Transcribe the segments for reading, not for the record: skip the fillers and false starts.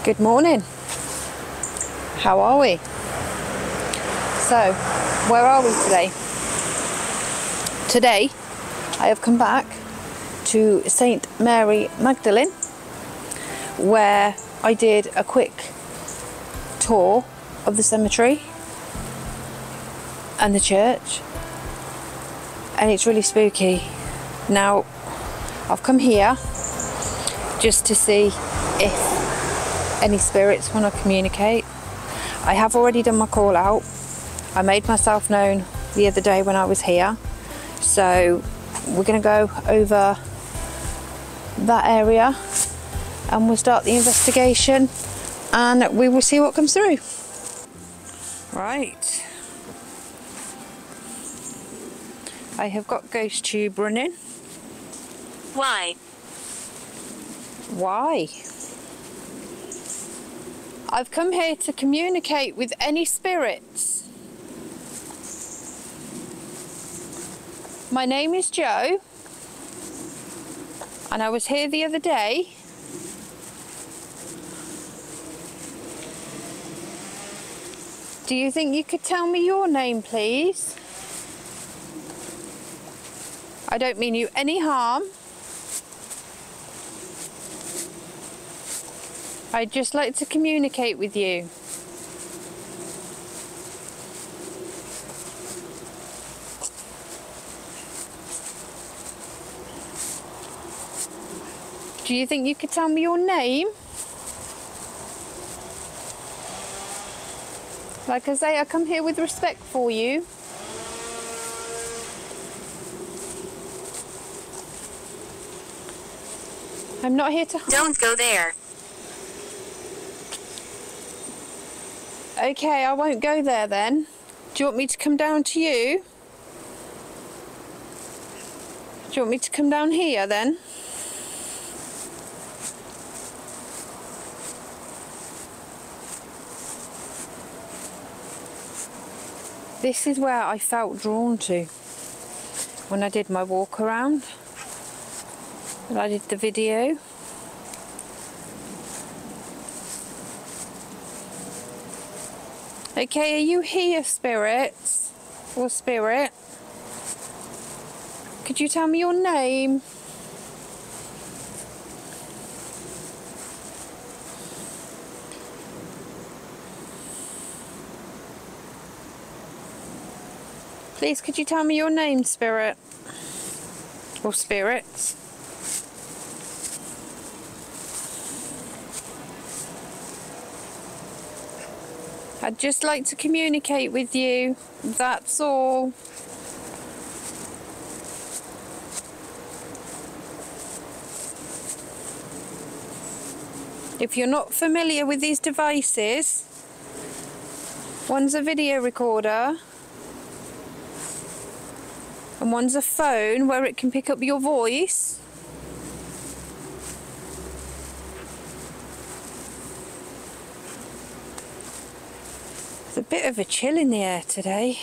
Good morning. How are we? So, where are we today? Today, I have come back to St. Mary Magdalene, where I did a quick tour of the cemetery and the church, and it's really spooky. Now, I've come here just to see if any spirits want to communicate. I have already done my call out. I made myself known the other day when I was here, so we're going to go over that area and we'll start the investigation and we will see what comes through. Right, I have got ghost tube running. Why? Why? I've come here to communicate with any spirits. My name is Jo, and I was here the other day. Do you think you could tell me your name, please? I don't mean you any harm. I'd just like to communicate with you. Do you think you could tell me your name? Like I say, I come here with respect for you. I'm not here to... Don't go there. Okay, I won't go there then. Do you want me to come down to you? Do you want me to come down here then? This is where I felt drawn to when I did my walk around, when I did the video. Okay, are you here, spirits? Or spirit? Could you tell me your name? Please, could you tell me your name, spirit? Or spirits? I'd just like to communicate with you, that's all. If you're not familiar with these devices, one's a video recorder and one's a phone where it can pick up your voice. There's a bit of a chill in the air today.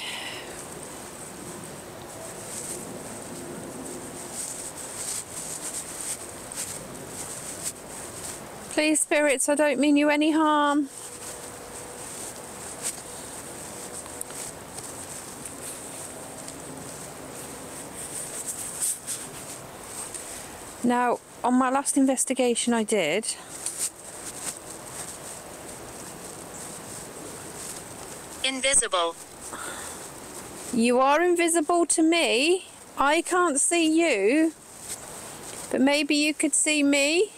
Please, spirits, I don't mean you any harm. Now, on my last investigation I did, Invisible. you are invisible to me. I can't see you, but maybe you could see me.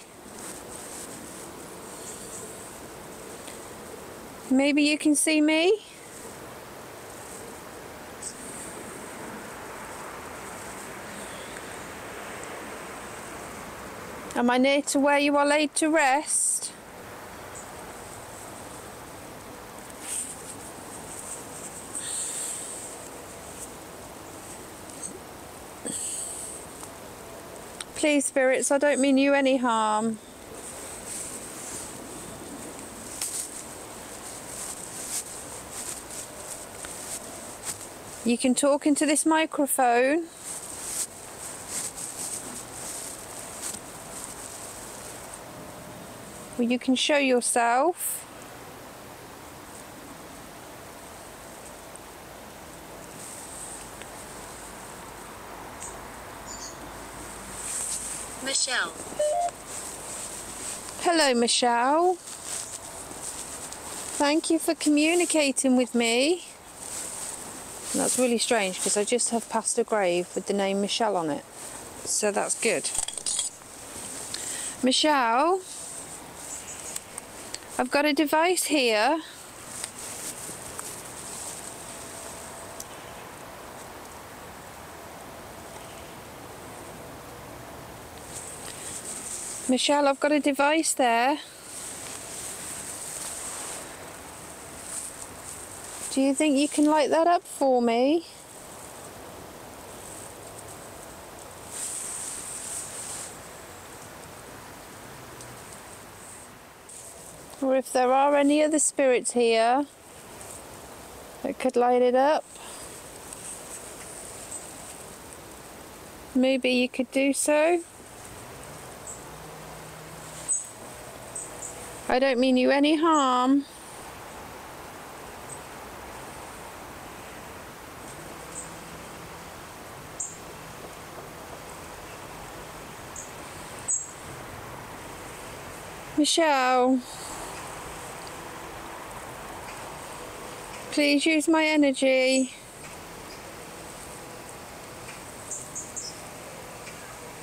Maybe you can see me. Am I near to where you are laid to rest? Please, spirits, I don't mean you any harm. You can talk into this microphone. Well, you can show yourself. Michelle. Hello, Michelle. Thank you for communicating with me. And that's really strange because I just have passed a grave with the name Michelle on it. So that's good. Michelle, I've got a device here. Michelle, I've got a device there. Do you think you can light that up for me? Or if there are any other spirits here that could light it up, maybe you could do so. I don't mean you any harm. Michelle, please use my energy.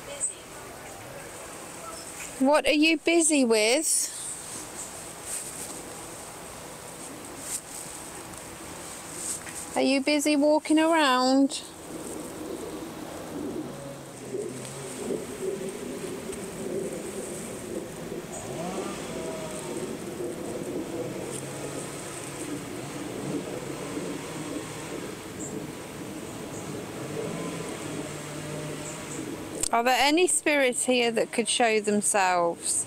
Busy. What are you busy with? Are you busy walking around? Are there any spirits here that could show themselves?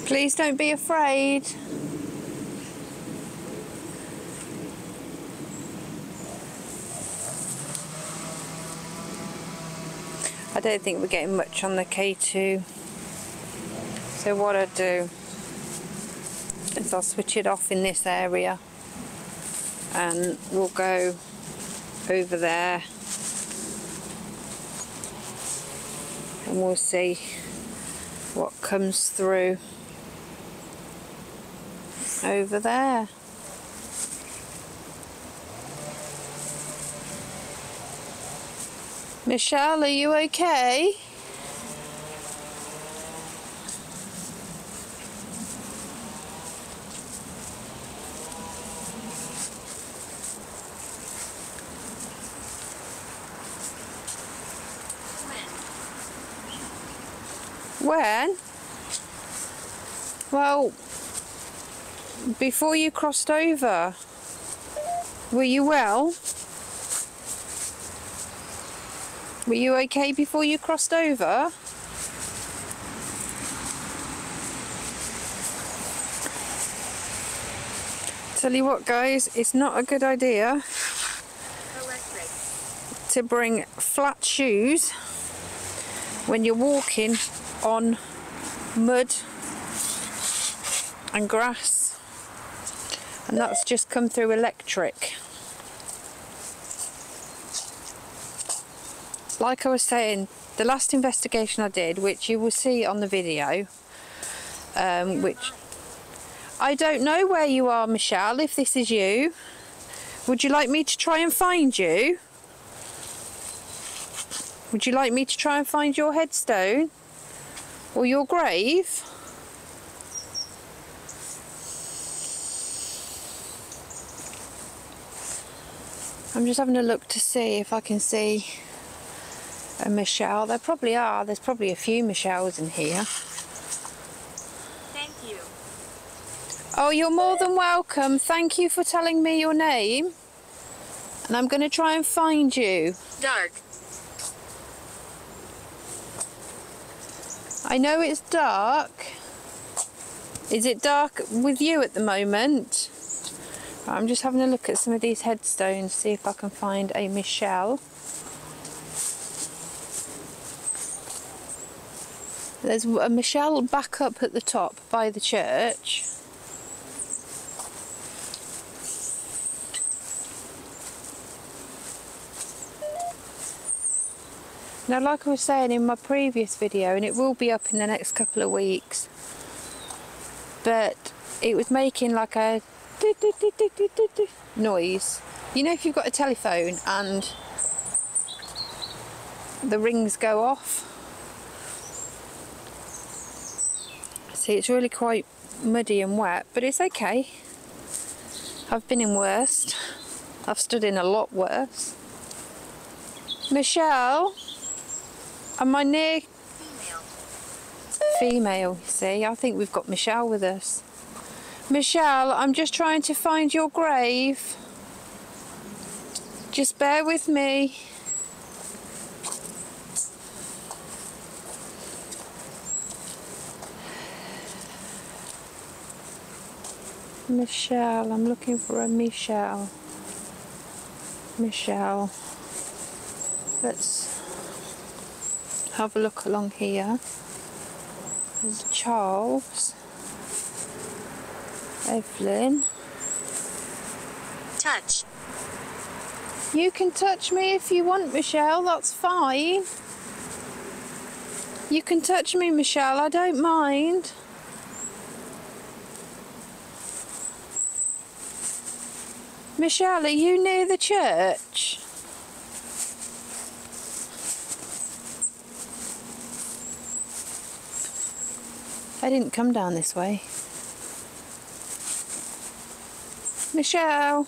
Please don't be afraid. I don't think we're getting much on the K2. So what I'll do is I'll switch it off in this area and we'll go over there and we'll see what comes through over there. Michelle, are you okay? When? Well, before you crossed over. Were you well? Were you okay before you crossed over? Tell you what, guys, it's not a good idea to bring flat shoes when you're walking on mud and grass, and that's just come through electric. Like I was saying, the last investigation I did, which you will see on the video, which I don't know where you are, Michelle, if this is you. Would you like me to try and find you? Would you like me to try and find your headstone or your grave? I'm just having a look to see if I can see a Michelle. There probably are. There's probably a few Michelles in here. Thank you. Oh, you're more than welcome. Thank you for telling me your name. And I'm going to try and find you. Dark. I know it's dark. Is it dark with you at the moment? I'm just having a look at some of these headstones, see if I can find a Michelle. There's a Michelle back up at the top by the church. Now, like I was saying in my previous video, and it will be up in the next couple of weeks, but it was making like a noise. You know, if you've got a telephone and the rings go off. See, it's really quite muddy and wet, but it's okay. I've been in worse. I've stood in a lot worse. Michelle, am I near? Female, you see. I think we've got Michelle with us. Michelle, I'm just trying to find your grave. Just bear with me. Michelle, I'm looking for a Michelle. Michelle. Let's have a look along here. There's Charles. Evelyn. Touch. You can touch me if you want, Michelle, that's fine. You can touch me, Michelle, I don't mind. Michelle, are you near the church? I didn't come down this way. Michelle.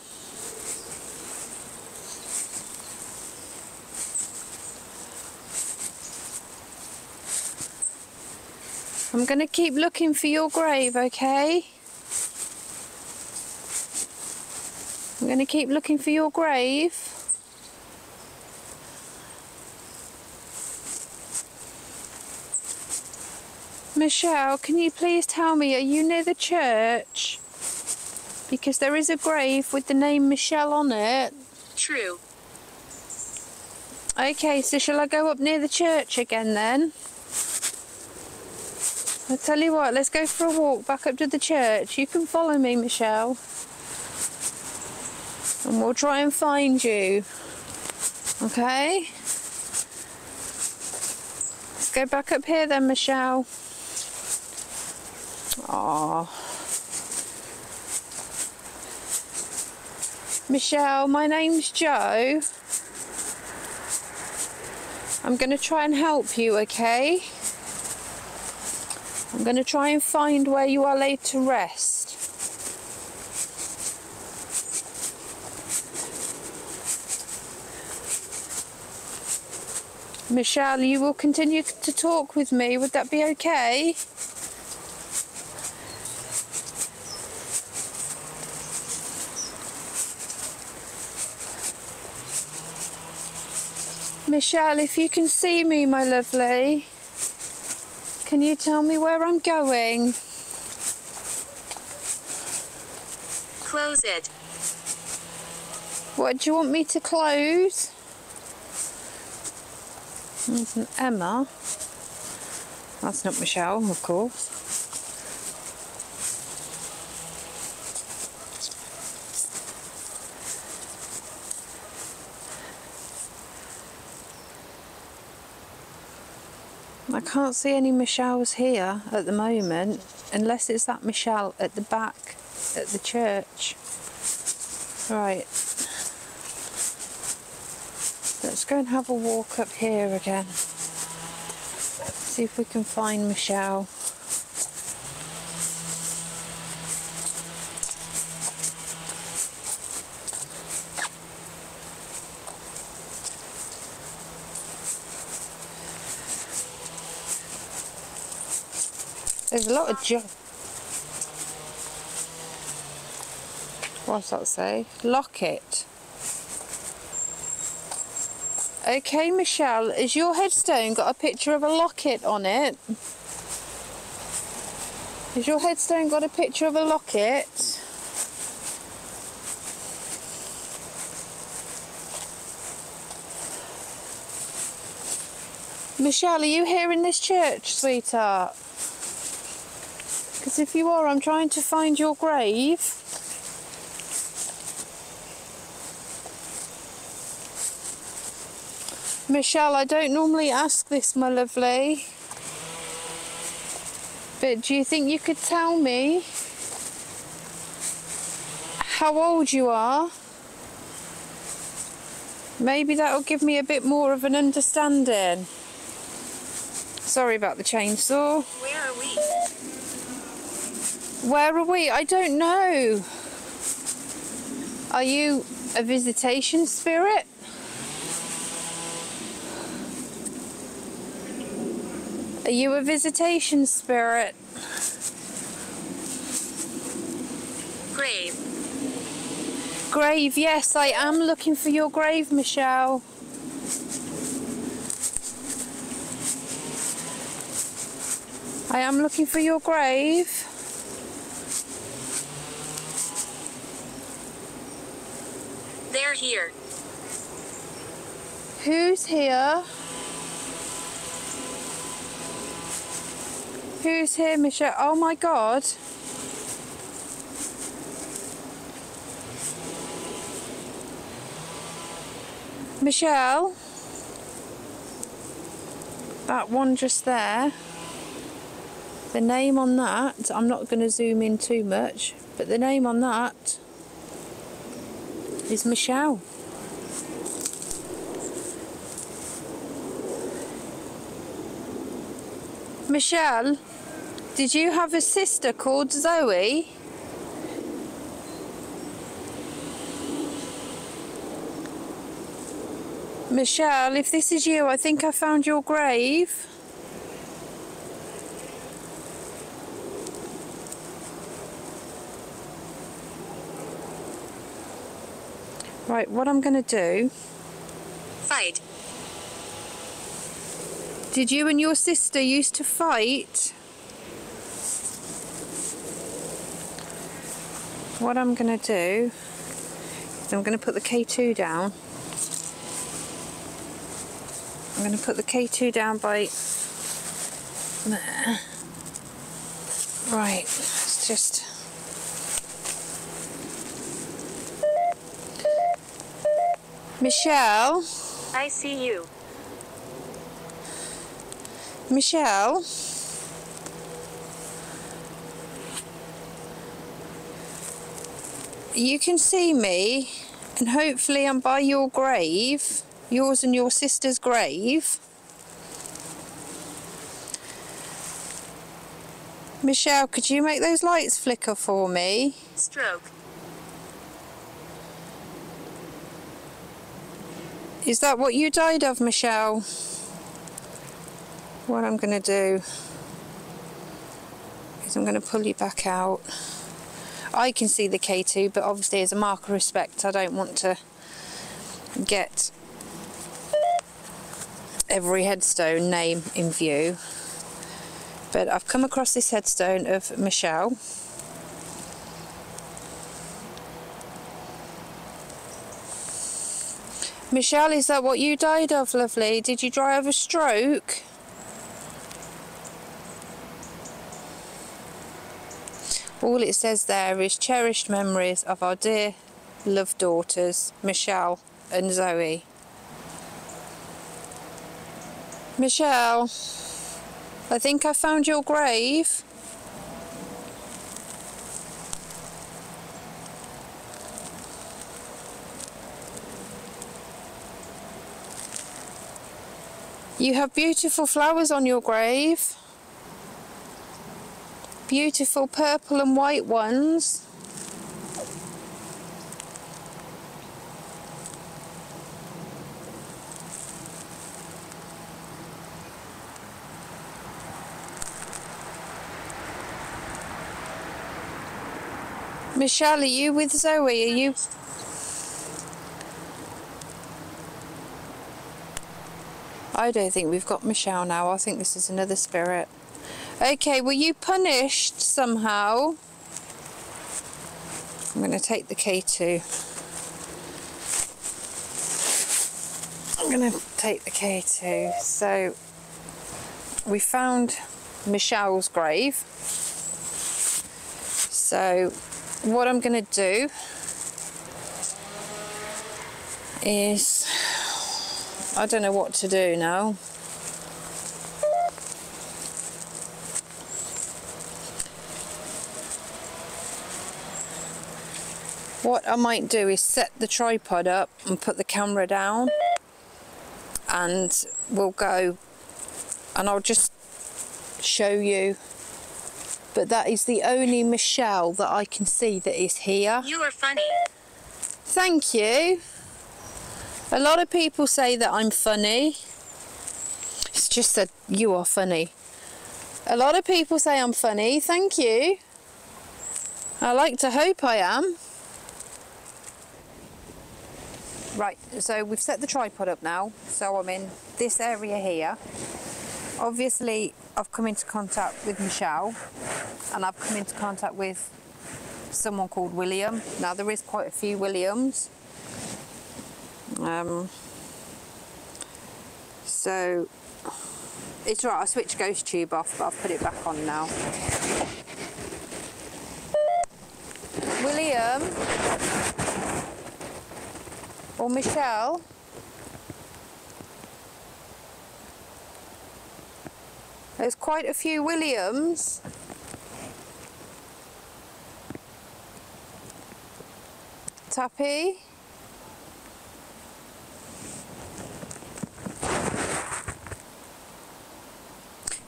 I'm going to keep looking for your grave, okay? I'm going to keep looking for your grave. Michelle, can you please tell me, are you near the church? Because there is a grave with the name Michelle on it. True. Okay, so shall I go up near the church again then? I'll tell you what, let's go for a walk back up to the church. You can follow me, Michelle. And we'll try and find you. Okay? Let's go back up here then, Michelle. Aww. Michelle, my name's Jo. I'm going to try and help you, okay? I'm going to try and find where you are laid to rest. Michelle, you will continue to talk with me, would that be okay? Michelle, if you can see me, my lovely, can you tell me where I'm going? Close it. What do you want me to close? There's an Emma. That's not Michelle, of course. I can't see any Michelles here at the moment, unless it's that Michelle at the back at the church. Right. Let's go and have a walk up here again. See if we can find Michelle. There's a lot of what's that say? Locket. Okay, Michelle, has your headstone got a picture of a locket on it? Has your headstone got a picture of a locket? Michelle, are you here in this church, sweetheart? Because if you are, I'm trying to find your grave. Michelle, I don't normally ask this, my lovely. But do you think you could tell me how old you are? Maybe that'll give me a bit more of an understanding. Sorry about the chainsaw. Where are we? Where are we? I don't know. Are you a visitation spirit? Are you a visitation spirit? Grave. Grave, yes, I am looking for your grave, Michelle. I am looking for your grave. They're here. Who's here? Who's here, Michelle? Oh my God. Michelle? That one just there. The name on that, I'm not going to zoom in too much, but the name on that is Michelle. Michelle, did you have a sister called Zoe? Michelle, if this is you, I think I found your grave. Right, what I'm going to do... Fight. Did you and your sister used to fight? What I'm going to do is I'm going to put the K2 down. I'm going to put the K2 down by there. Right, let's just... Michelle? I see you. Michelle? You can see me, and hopefully I'm by your grave, yours and your sister's grave. Michelle, could you make those lights flicker for me? Stroke. Is that what you died of, Michelle? What I'm going to do is I'm going to pull you back out. I can see the K2, but obviously as a mark of respect I don't want to get every headstone name in view. But I've come across this headstone of Michelle. Michelle, is that what you died of, lovely? Did you die of a stroke? All it says there is cherished memories of our dear loved daughters, Michelle and Zoe. Michelle, I think I found your grave. You have beautiful flowers on your grave. Beautiful purple and white ones. Michelle, are you with Zoe? Are you... I don't think we've got Michelle now. I think this is another spirit. Okay, were you punished somehow? I'm going to take the K2. I'm going to take the K2. So, we found Michelle's grave. So what I'm going to do is, I don't know what to do now. What I might do is set the tripod up and put the camera down, and we'll go and I'll just show you. But that is the only Michelle that I can see that is here. You are funny. Thank you. A lot of people say that I'm funny. It's just that you are funny. A lot of people say I'm funny. Thank you. I like to hope I am. Right, so we've set the tripod up now. So I'm in this area here. Obviously, I've come into contact with Michelle, and I've come into contact with someone called William. Now, there is quite a few Williams. So, it's right, I switched Ghost Tube off, but I've put it back on now. William or Michelle? There's quite a few Williams. Tappy?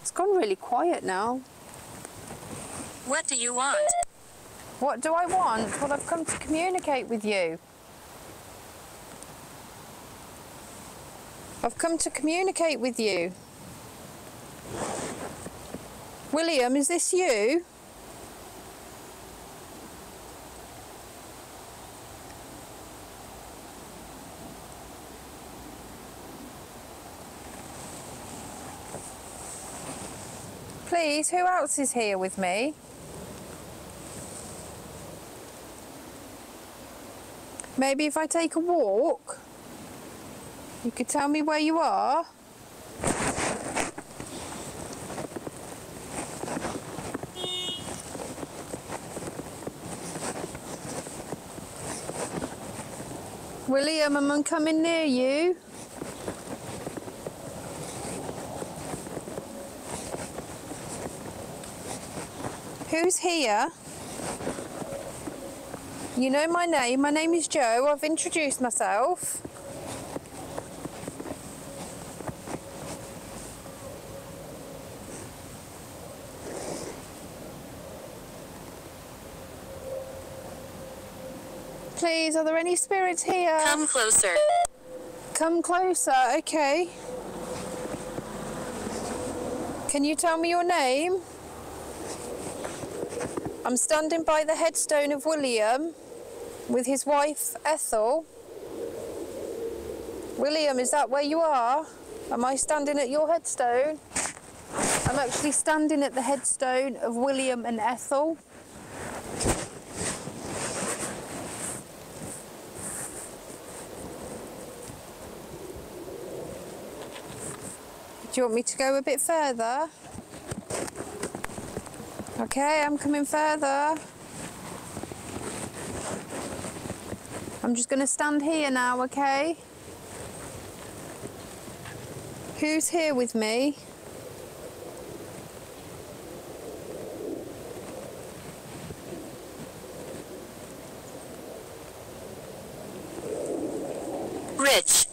It's gone really quiet now. What do you want? What do I want? Well, I've come to communicate with you. I've come to communicate with you. William, is this you? Please, who else is here with me? Maybe if I take a walk, you could tell me where you are. William, am I coming near you? Who's here? You know my name. My name is Joe. I've introduced myself. Please, are there any spirits here? Come closer. Come closer, okay. Can you tell me your name? I'm standing by the headstone of William with his wife Ethel. William, is that where you are? Am I standing at your headstone? I'm actually standing at the headstone of William and Ethel. Do you want me to go a bit further? Okay, I'm coming further. I'm just going to stand here now, okay? Who's here with me? Rich.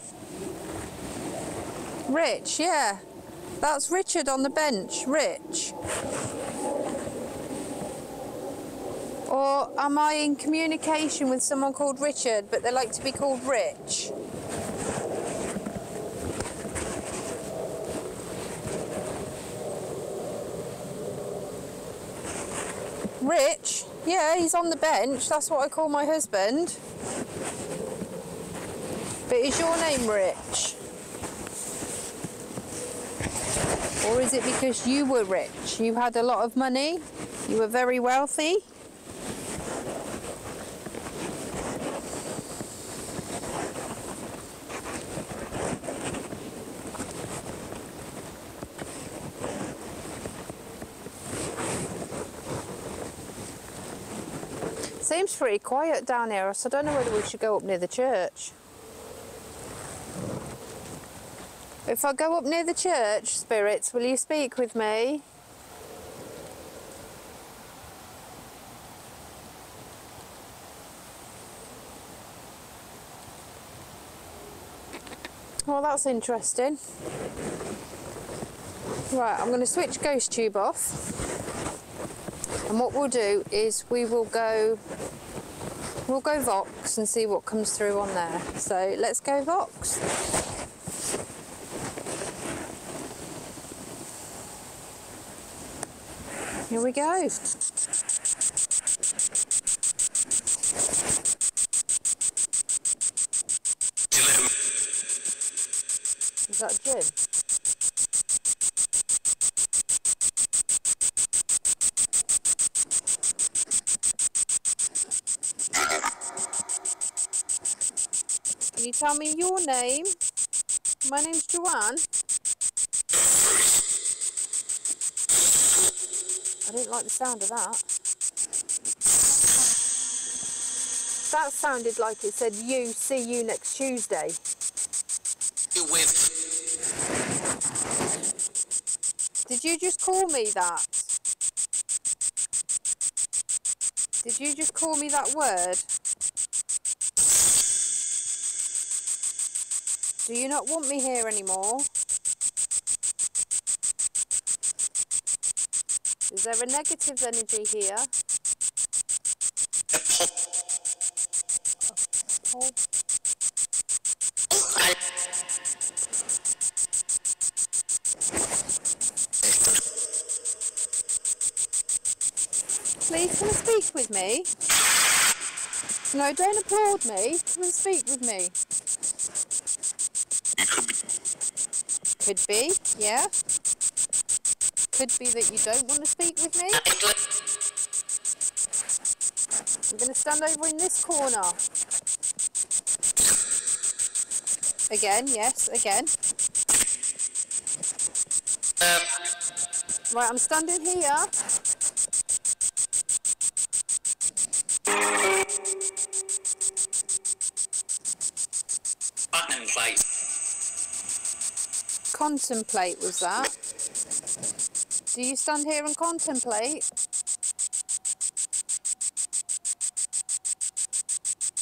Rich, yeah. That's Richard on the bench, Rich. Or am I in communication with someone called Richard, but they like to be called Rich? Rich? Yeah, he's on the bench. That's what I call my husband. But is your name Rich? Or is it because you were rich? You had a lot of money? You were very wealthy? seems pretty quiet down here, so I don't know whether we should go up near the church. If I go up near the church, spirits, will you speak with me? Well, that's interesting. Right, I'm going to switch Ghost Tube off. And what we'll do is we'll go Vox and see what comes through on there. So let's go Vox. Here we go. Is that Jim? Can you tell me your name? My name's Joanne. I didn't like the sound of that. That sounded like it said, "You, see you next Tuesday." Did you just call me that? Did you just call me that word? Do you not want me here anymore? Is there a negative energy here? Oh. Please come and speak with me. No, don't applaud me. Come and speak with me. Could be, yeah. Could be that you don't want to speak with me. I'm going to stand over in this corner. Again, yes, again. Right, I'm standing here. Contemplate was that? Do you stand here and contemplate?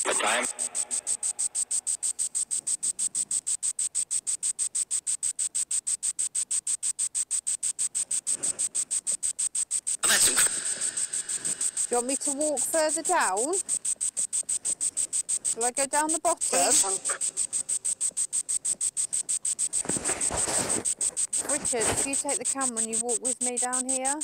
The time. Do you want me to walk further down? Will I go down the bottom? Richard, if you take the camera and you walk with me down here.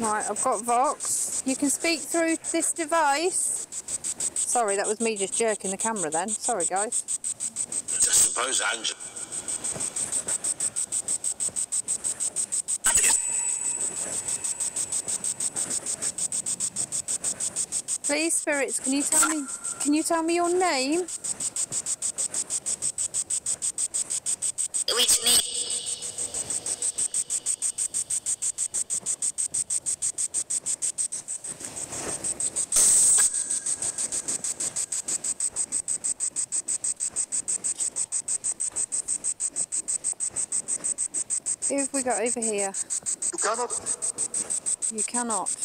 Right, I've got Vox. You can speak through this device. Sorry, that was me just jerking the camera then. Sorry, guys. I suppose Angela. Please, spirits, can you tell me your name? Which name? Who have we got over here? You cannot. You cannot.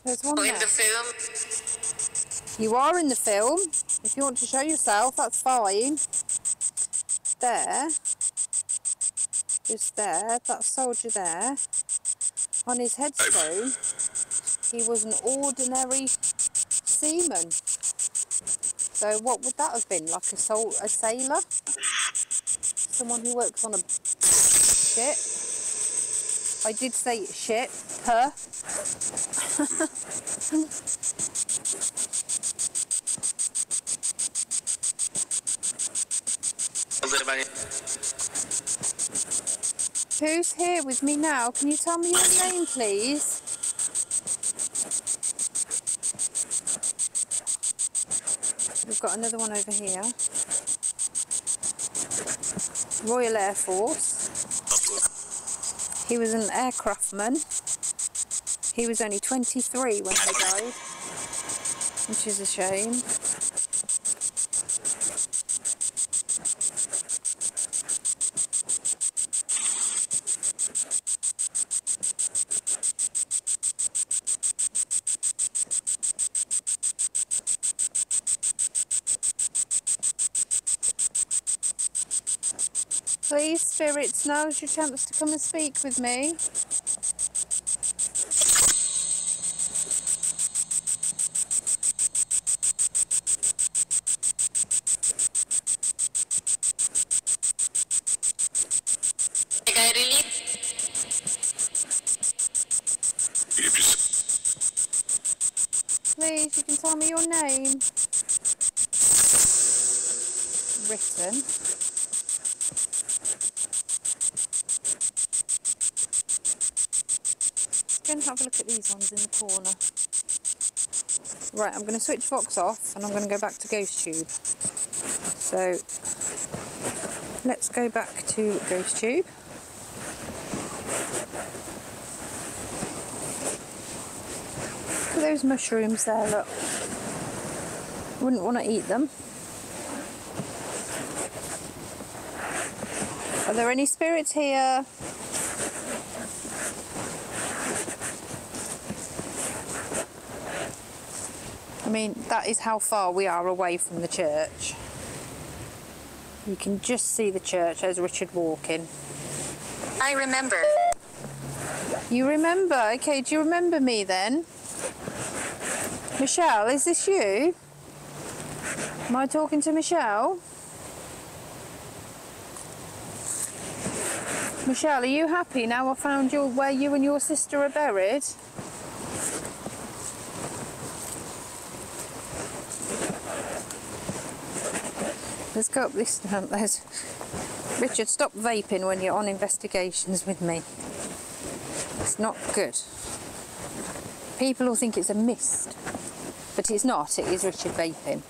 There's one In there. the film? You are in the film. If you want to show yourself, that's fine. There. Just there. That soldier there. On his headstone, he was an ordinary seaman. So what would that have been? Like a sailor? Someone who works on a ship? I did say shit, her. Who's here with me now? Can you tell me your name, please? We've got another one over here. Royal Air Force. He was an aircraftman. He was only 23 when he died, which is a shame. Please, spirits, now's your chance to come and speak with me. Please, you can tell me your name. Written. Go and have a look at these ones in the corner. Right, I'm going to switch Vox off and I'm going to go back to GhostTube. So, let's go back to GhostTube. Look at those mushrooms there, look. Wouldn't want to eat them. Are there any spirits here? I mean, that is how far we are away from the church. You can just see the church as Richard walking. I remember. You remember? Okay, do you remember me then? Michelle, is this you? Am I talking to Michelle? Michelle, are you happy now I found where you and your sister are buried? Let's go up this. There's Richard, stop vaping when you're on investigations with me. It's not good. People will think it's a mist, but it's not. It is Richard vaping.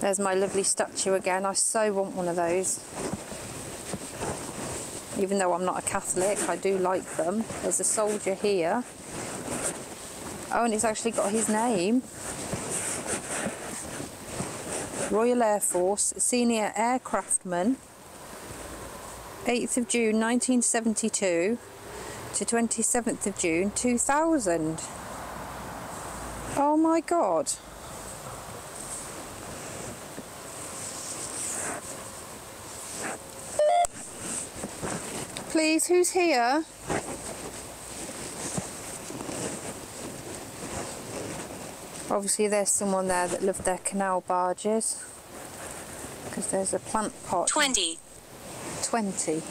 There's my lovely statue again. I so want one of those. Even though I'm not a Catholic, I do like them. There's a soldier here. Oh, and it's actually got his name. Royal Air Force, Senior Aircraftman, 8th of June 1972 to 27th of June 2000. Oh my God. Please, who's here? Obviously there's someone there that loved their canal barges, because there's a plant pot. 20. 20.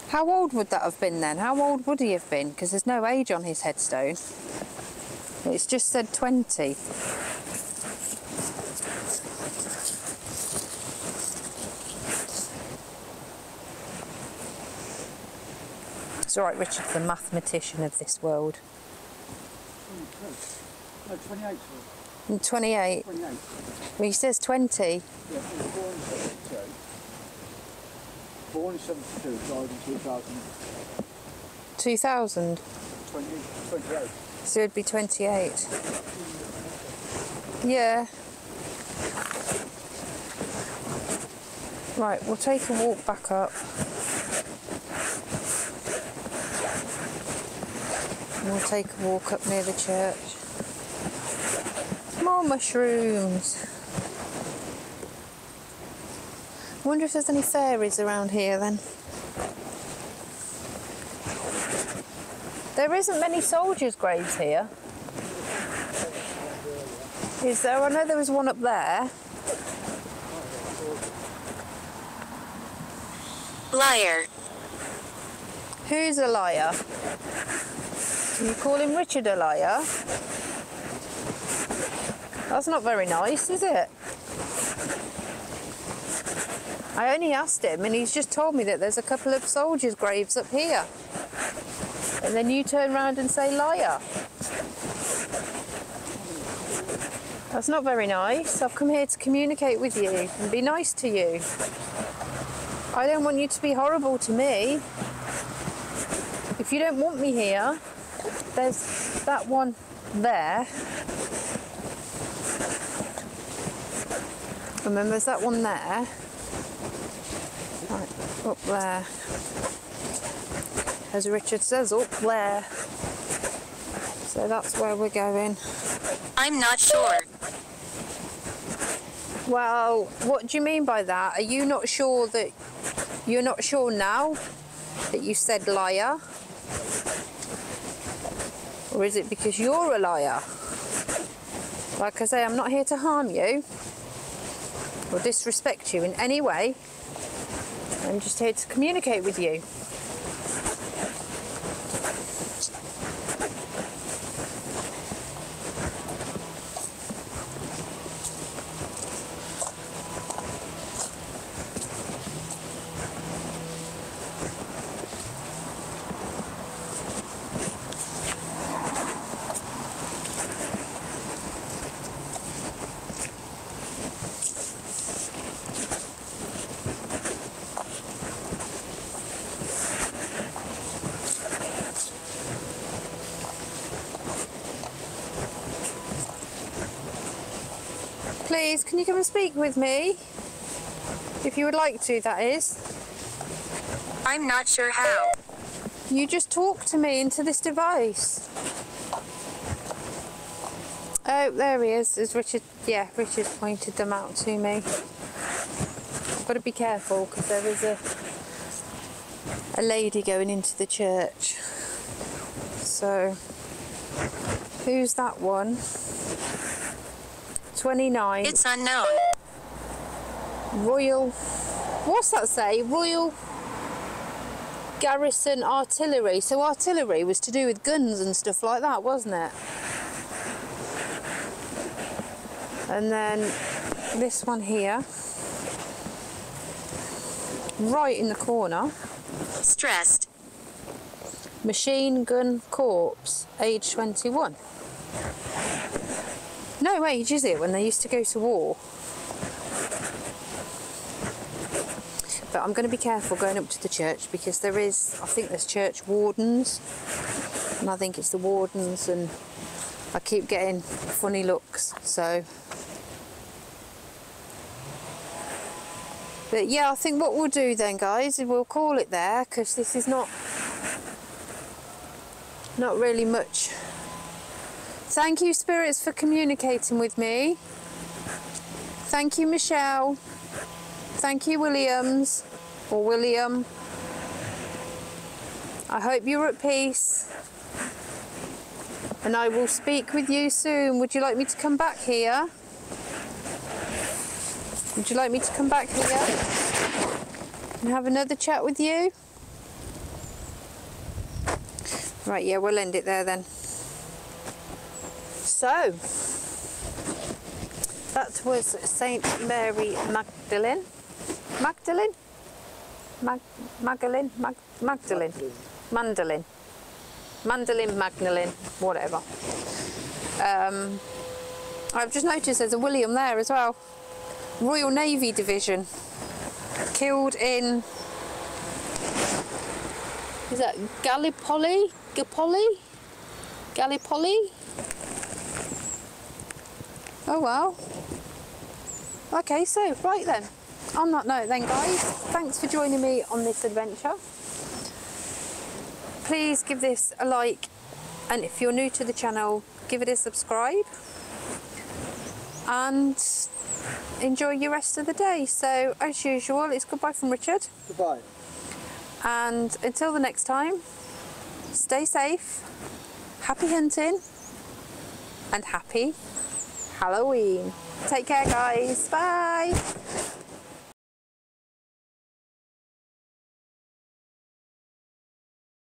How old would that have been then? How old would he have been? Because there's no age on his headstone. It's just said 20. It's alright, Richard's the mathematician of this world. No, 28. And 28? 28. Well, he says 20. Yeah, he was born in 72. Born in 72, died in 2000. 2000? 28. So it'd be 28. Yeah. Right, we'll take a walk back up. We'll take a walk up near the church. More mushrooms. I wonder if there's any fairies around here then. There isn't many soldiers' graves here. Is there? I know there was one up there. Liar. Who's a liar? Are you calling Richard a liar? That's not very nice, is it? I only asked him and he's just told me that there's a couple of soldiers' graves up here. And then you turn around and say liar. That's not very nice. I've come here to communicate with you and be nice to you. I don't want you to be horrible to me. If you don't want me here, there's that one there. And then there's that one there. Right, up there. As Richard says, up there. So that's where we're going. I'm not sure. Well, what do you mean by that? Are you not sure that... You're not sure now that you said liar? Or is it because you're a liar? Like I say, I'm not here to harm you or disrespect you in any way. I'm just here to communicate with you. Please, can you come and speak with me? If you would like to, that is. I'm not sure how. You just talk to me into this device. Oh, there he is. Is Richard? Yeah, Richard pointed them out to me. I've got to be careful because there is a lady going into the church. So, who's that one? 29. It's unknown. Royal, what's that say? Royal Garrison Artillery. So artillery was to do with guns and stuff like that, wasn't it? And then this one here, right in the corner. Stressed. Machine Gun Corps, age 21. No age, is it, when they used to go to war? But I'm going to be careful going up to the church because there is, I think there's church wardens. And I think it's the wardens and I keep getting funny looks, so. But yeah, I think what we'll do then, guys, is we'll call it there because this is not really much. Thank you, spirits, for communicating with me. Thank you, Michelle. Thank you, Williams, or William. I hope you're at peace. And I will speak with you soon. Would you like me to come back here? Would you like me to come back here and have another chat with you? Right, yeah, we'll end it there then. So, that was Saint Mary Magdalene. Magdalene? Magdalene? Mandolin. Mandolin, Magdalene, whatever. I've just noticed there's a William there as well. Royal Navy Division. Killed in... Is that Gallipoli? Gallipoli? Oh well. Okay, so, right then. On that note then, guys, thanks for joining me on this adventure. Please give this a like, and if you're new to the channel, give it a subscribe. And enjoy your rest of the day. So, as usual, it's goodbye from Richard. Goodbye. And until the next time, stay safe, happy hunting, and happy Halloween. Take care, guys. Bye.